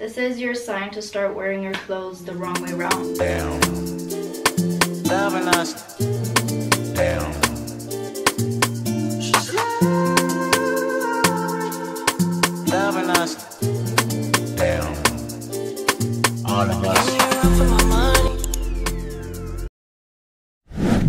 This is your sign to start wearing your clothes the wrong way around. Down. Loving us. Down. Loving us. Down. All of us.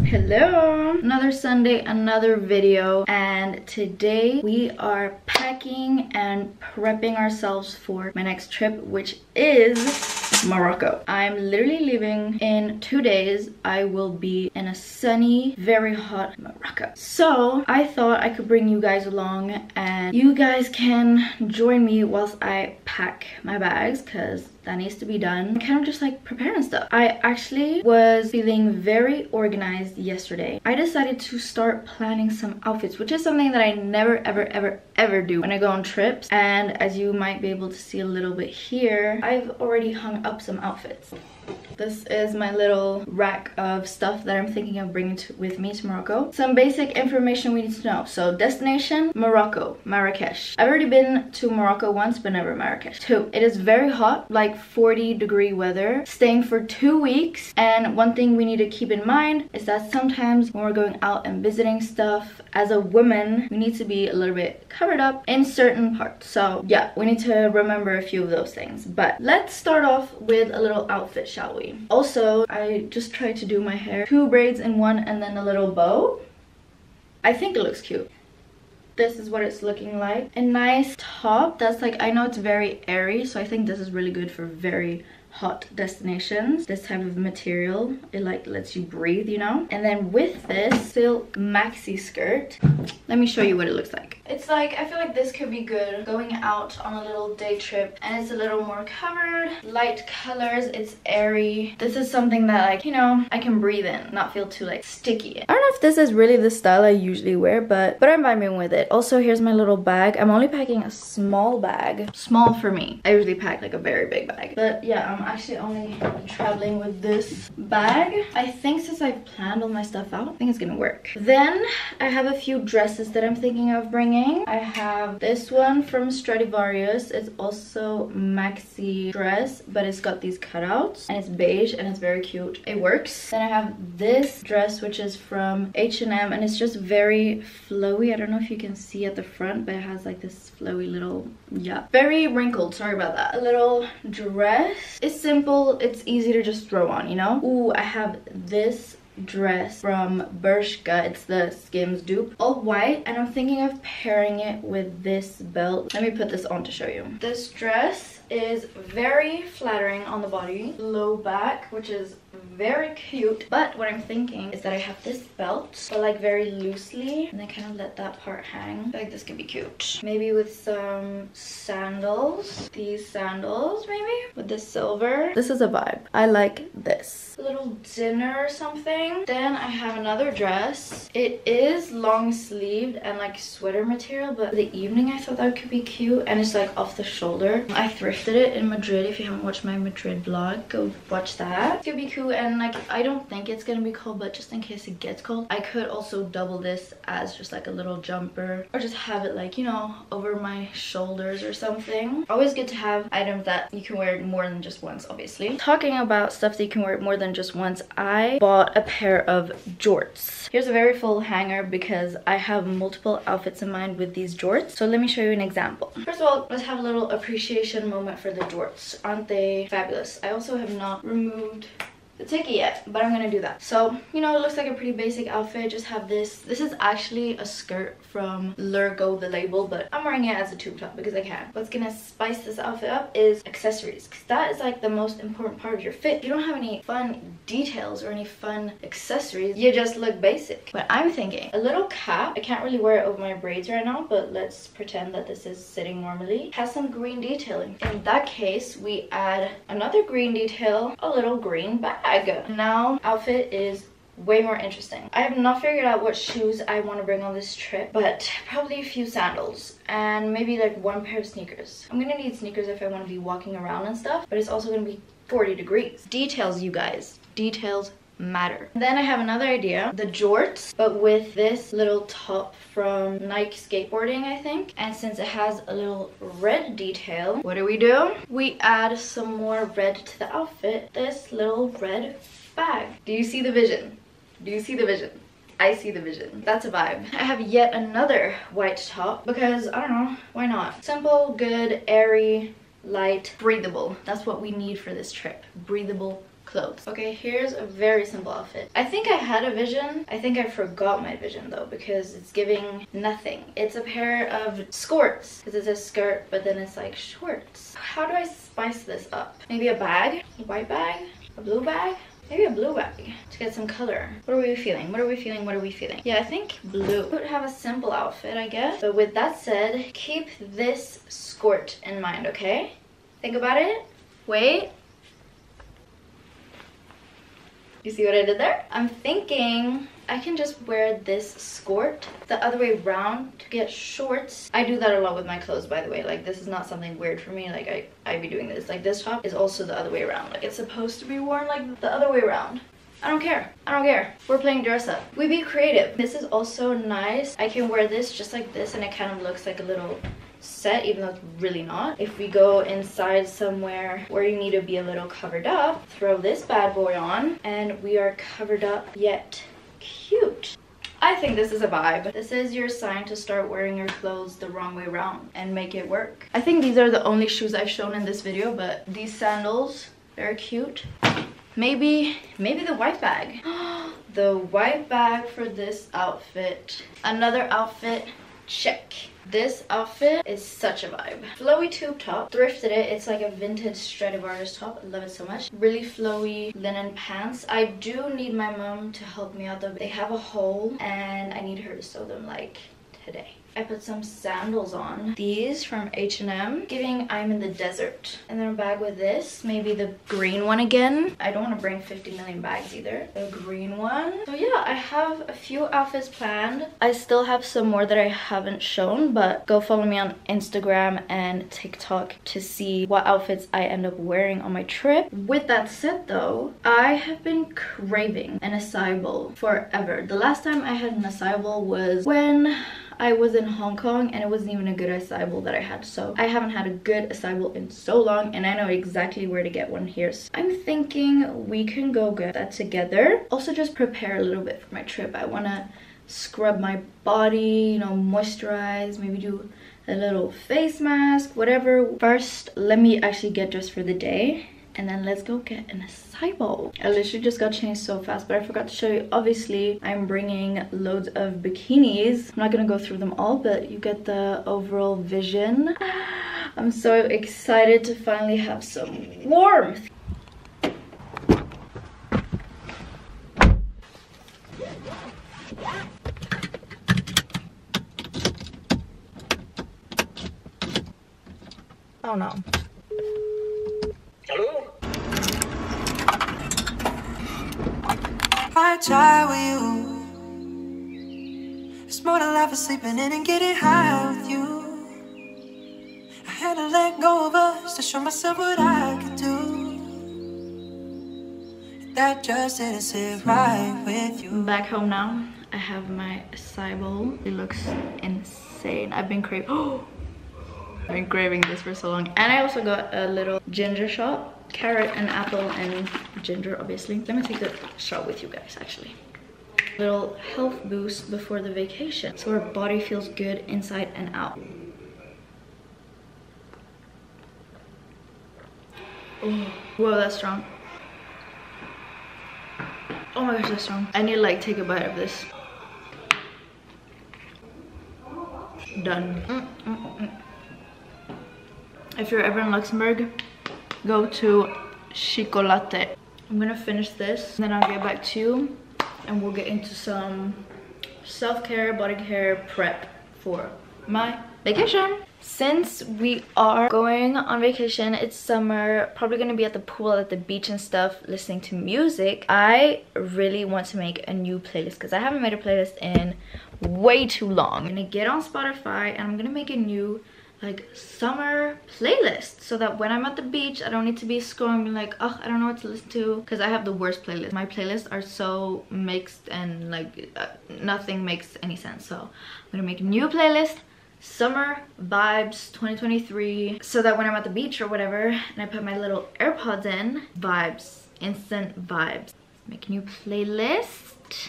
Hello, another Sunday, another video, and today we are packing and prepping ourselves for my next trip, which is Morocco. I'm literally leaving in 2 days. I will be in a sunny, very hot Morocco. So I thought I could bring you guys along and you guys can join me whilst I pack my bags, because that needs to be done. I'm kind of just like preparing stuff. I actually was feeling very organized yesterday. I decided to start planning some outfits, which is something that I never ever do when I go on trips. And as you might be able to see a little bit here, I've already hung up some outfits. This is my little rack of stuff that I'm thinking of bringing with me to Morocco. Some basic information we need to know. So destination, Morocco, Marrakesh. I've already been to Morocco once, but never Marrakesh. 2, it is very hot, like 40-degree weather. Staying for 2 weeks. And one thing we need to keep in mind is that sometimes when we're going out and visiting stuff, as a woman, we need to be a little bit covered up in certain parts. So yeah, we need to remember a few of those things. But let's start off with a little outfit, shall we? Also, I just tried to do my hair 2 braids in one and then a little bow. I think it looks cute. This is what it's looking like. A nice top that's like, I know it's very airy, so I think this is really good for very hot destinations. This type of material, it like lets you breathe, you know. And then with this silk maxi skirt, let me show you what it looks like. It's like, I feel like this could be good going out on a little day trip, and it's a little more covered, light colors, it's airy. This is something that, like, you know, I can breathe in, not feel too like sticky. I don't know if this is really the style I usually wear, but I'm vibing with it. Also, here's my little bag. I'm only packing a small bag. Small for me. I usually pack like a very big bag. But yeah, I'm actually only traveling with this bag. I think since I've planned all my stuff out, I think it's gonna work. Then I have a few dresses that I'm thinking of bringing. I have this one from Stradivarius. It's also maxi dress, but it's got these cutouts and it's beige and it's very cute. It works. Then I have this dress, which is from H&M, and it's just very flowy. I don't know if you can see at the front, but it has like this flowy little, yeah, very wrinkled, sorry about that. A little dress. It's simple, it's easy to just throw on, you know. Ooh, I have this dress from Bershka. It's the Skims dupe, all white, and I'm thinking of pairing it with this belt. Let me put this on to show you. This dress is very flattering on the body, low back, which is very cute. But what I'm thinking is that I have this belt, but like very loosely, and then kind of let that part hang. I feel like this could be cute. Maybe with some sandals. These sandals, maybe with the silver. This is a vibe. I like this. A little dinner or something. Then I have another dress. It is long sleeved and like sweater material, but for the evening I thought that could be cute, and it's like off the shoulder. I thrifted it in Madrid. If you haven't watched my Madrid vlog, go watch that. It could be cool. And like, I don't think it's gonna be cold, but just in case it gets cold, I could also double this as just like a little jumper, or just have it like, you know, over my shoulders or something. Always good to have items that you can wear more than just once, obviously. Talking about stuff that you can wear more than just once, I bought a pair of jorts. Here's a very full hanger because I have multiple outfits in mind with these jorts. So let me show you an example. First of all, let's have a little appreciation moment for the jorts. Aren't they fabulous? I also have not removed the ticket yet, but I'm gonna do that. So, you know, it looks like a pretty basic outfit. Just have this. This is actually a skirt from Lurgo, the label, but I'm wearing it as a tube top because I can. What's gonna spice this outfit up is accessories, because that is like the most important part of your fit. If you don't have any fun details or any fun accessories, you just look basic. But I'm thinking a little cap. I can't really wear it over my braids right now, but let's pretend that this is sitting normally. Has some green detailing. In that case, we add another green detail, a little green bag. Now outfit is way more interesting. I have not figured out what shoes I want to bring on this trip, but probably a few sandals and maybe like 1 pair of sneakers. I'm gonna need sneakers if I want to be walking around and stuff, but it's also gonna be 40 degrees. Details, you guys. Details matter. Then I have another idea, the jorts, but with this little top from Nike skateboarding, I think. And since it has a little red detail, what do? We add some more red to the outfit, this little red bag. Do you see the vision? Do you see the vision? I see the vision. That's a vibe. I have yet another white top because I don't know, why not? Simple, good, airy, light, breathable. That's what we need for this trip. Breathable clothes. Okay, here's a very simple outfit. I think I had a vision. I think I forgot my vision though because it's giving nothing. It's a pair of skirts because it's a skirt but then it's like shorts. How do I spice this up? Maybe a bag? A white bag? A blue bag? Maybe a blue bag to get some color. What are we feeling? What are we feeling? What are we feeling? Yeah, I think blue. Would have a simple outfit, I guess. But with that said, keep this skirt in mind, okay? Think about it. Wait. You see what I did there? I'm thinking I can just wear this skirt the other way around to get shorts. I do that a lot with my clothes, by the way. Like, this is not something weird for me. Like, I be doing this. Like, this top is also the other way around. Like, it's supposed to be worn like the other way around. I don't care. I don't care. We're playing dress up. We be creative. This is also nice. I can wear this just like this and it kind of looks like a little set, even though it's really not. If we go inside somewhere where you need to be a little covered up, throw this bad boy on and we are covered up yet cute. I think this is a vibe. This is your sign to start wearing your clothes the wrong way around and make it work. I think these are the only shoes I've shown in this video, but these sandals, they're cute. Maybe the white bag. The white bag for this outfit. Another outfit, check. This outfit is such a vibe. Flowy tube top, thrifted it. It's like a vintage Stradivarius top. I love it so much. Really flowy linen pants. I do need my mom to help me out though. They have a hole and I need her to sew them like today. I put some sandals on. These from H&M, giving I'm in the desert. And then a bag with this, maybe the green one again. I don't want to bring 50 million bags either. The green one. So yeah, I have a few outfits planned. I still have some more that I haven't shown, but go follow me on Instagram and TikTok to see what outfits I end up wearing on my trip. With that said though, I have been craving an acai bowl forever. The last time I had an acai bowl was when I was in Hong Kong and it wasn't even a good acai bowl that I had. So I haven't had a good acai bowl in so long and I know exactly where to get one here. So I'm thinking we can go get that together. Also just prepare a little bit for my trip. I want to scrub my body, you know, moisturize, maybe do a little face mask, whatever. First, let me actually get dressed for the day. And then let's go get an acai bowl. I literally just got changed so fast, but I forgot to show you. Obviously, I'm bringing loads of bikinis. I'm not gonna go through them all, but you get the overall vision. I'm so excited to finally have some warmth. Oh no. Hello? I try with you. It's more than life of sleeping in and getting high with you. I had to let go of us to show myself what I could do. That just didn't sit right with you. Back home now. I have my acai bowl. It looks insane. I've been craving this for so long. And I also got a little ginger shot. Carrot and apple and ginger, obviously. Let me take the shot with you guys, actually. Little health boost before the vacation, so our body feels good inside and out. Oh, whoa, that's strong. Oh my gosh, that's strong. I need to like take a bite of this. Done. If you're ever in Luxembourg, go to Chocolate. I'm gonna finish this, and then I'll get back to you, and we'll get into some self-care, body care prep for my vacation. Since we are going on vacation, it's summer, probably gonna be at the pool, at the beach and stuff, listening to music. I really want to make a new playlist because I haven't made a playlist in way too long. I'm gonna get on Spotify and I'm gonna make a new like summer playlist, so that when I'm at the beach I don't need to be scrolling being like, oh, I don't know what to listen to, because I have the worst playlist. My playlists are so mixed and like nothing makes any sense. So I'm gonna make a new playlist, summer vibes 2023, so that when I'm at the beach or whatever and I put my little AirPods in, vibes, instant vibes. Make a new playlist.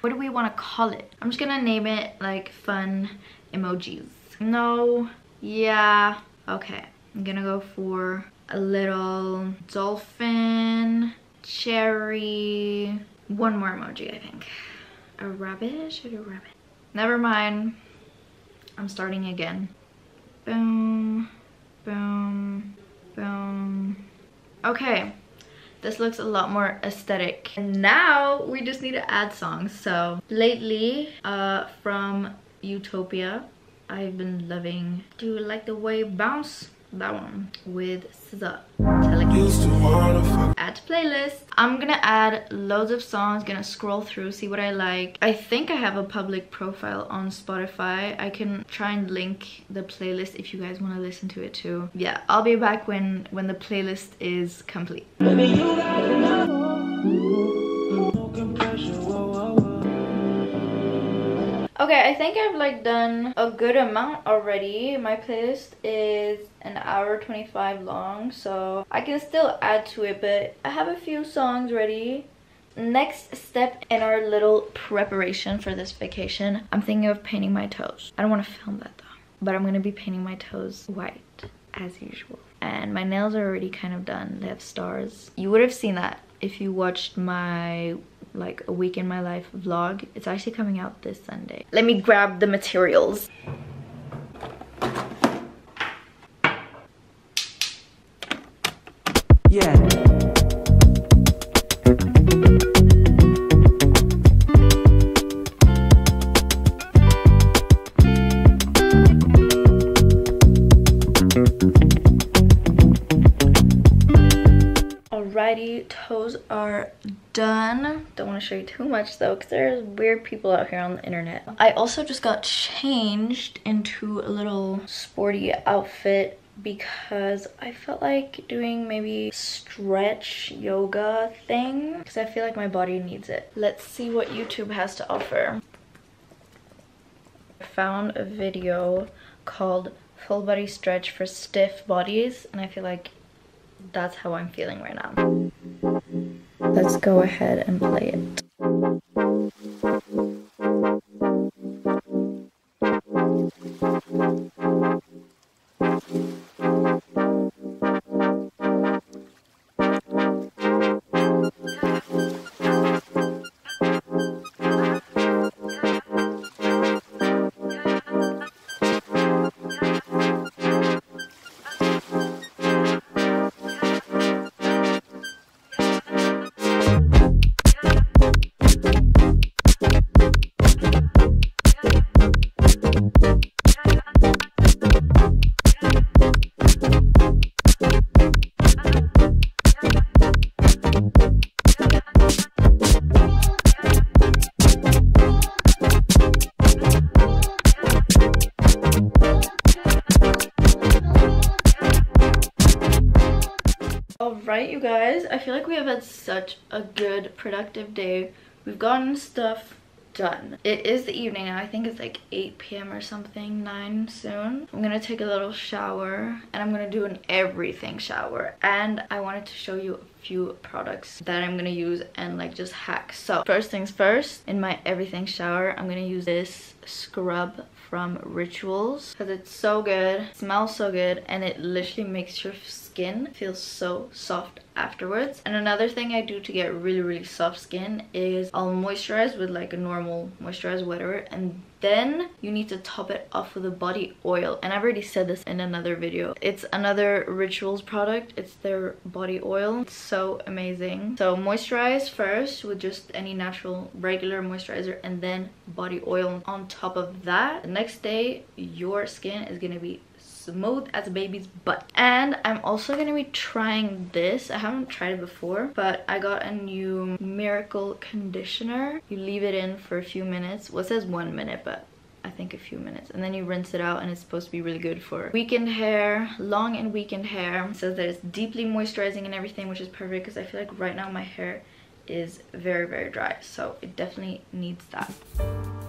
What do we want to call it? I'm just gonna name it like fun emojis. No, yeah, okay. I'm gonna go for a little dolphin, cherry, one more emoji I think. A rabbit? Should I do a rabbit? Never mind. I'm starting again. Boom, boom, boom. Okay, this looks a lot more aesthetic. And now we just need to add songs. So lately, from Utopia, I've been loving Do You Like the Way You Bounce? That one with SZA. Add to playlist. I'm gonna add loads of songs, gonna scroll through, see what I like. I think I have a public profile on Spotify. I can try and link the playlist if you guys want to listen to it too. Yeah, I'll be back when the playlist is complete. Okay, I think I've like done a good amount already. My playlist is an hour 25 long, so I can still add to it, but I have a few songs ready. Next step in our little preparation for this vacation, I'm thinking of painting my toes. I don't want to film that though, but I'm gonna be painting my toes white as usual. And my nails are already kind of done. They have stars. You would have seen that if you watched my like a week in my life vlog. It's actually coming out this Sunday. Let me grab the materials. Yeah. Alrighty, toes are done. Don't want to show you too much though, because there's weird people out here on the internet. I also just got changed into a little sporty outfit because I felt like doing maybe stretch yoga thing, because I feel like my body needs it. Let's see what YouTube has to offer. I found a video called Full Body Stretch for Stiff Bodies, and I feel like that's how I'm feeling right now. Let's go ahead and play it. Alright, you guys, I feel like we have had such a good productive day. We've gotten stuff done. It is the evening now. I think it's like 8 p.m. or something, 9 soon. I'm gonna take a little shower and I'm gonna do an everything shower, and I wanted to show you a few products that I'm gonna use and like just hack. So first things first, in my everything shower I'm gonna use this scrub from Rituals because it's so good, it smells so good, and it literally makes your skin feel so soft afterwards. And another thing I do to get really soft skin is I'll moisturize with like a normal moisturizer, whatever, and then you need to top it off with a body oil. And I've already said this in another video. It's another Rituals product. It's their body oil. It's so amazing. So moisturize first with just any natural regular moisturizer, and then body oil on top of that. The next day your skin is gonna be smooth as a baby's butt. And I'm also gonna be trying this. I haven't tried it before, but I got a new Miracle conditioner. You leave it in for a few minutes. Well, it says 1 minute, but I think a few minutes, and then you rinse it out, and it's supposed to be really good for weekend hair, long and weekend hair. It says that it's deeply moisturizing and everything, which is perfect because I feel like right now my hair is very, very dry, so it definitely needs that.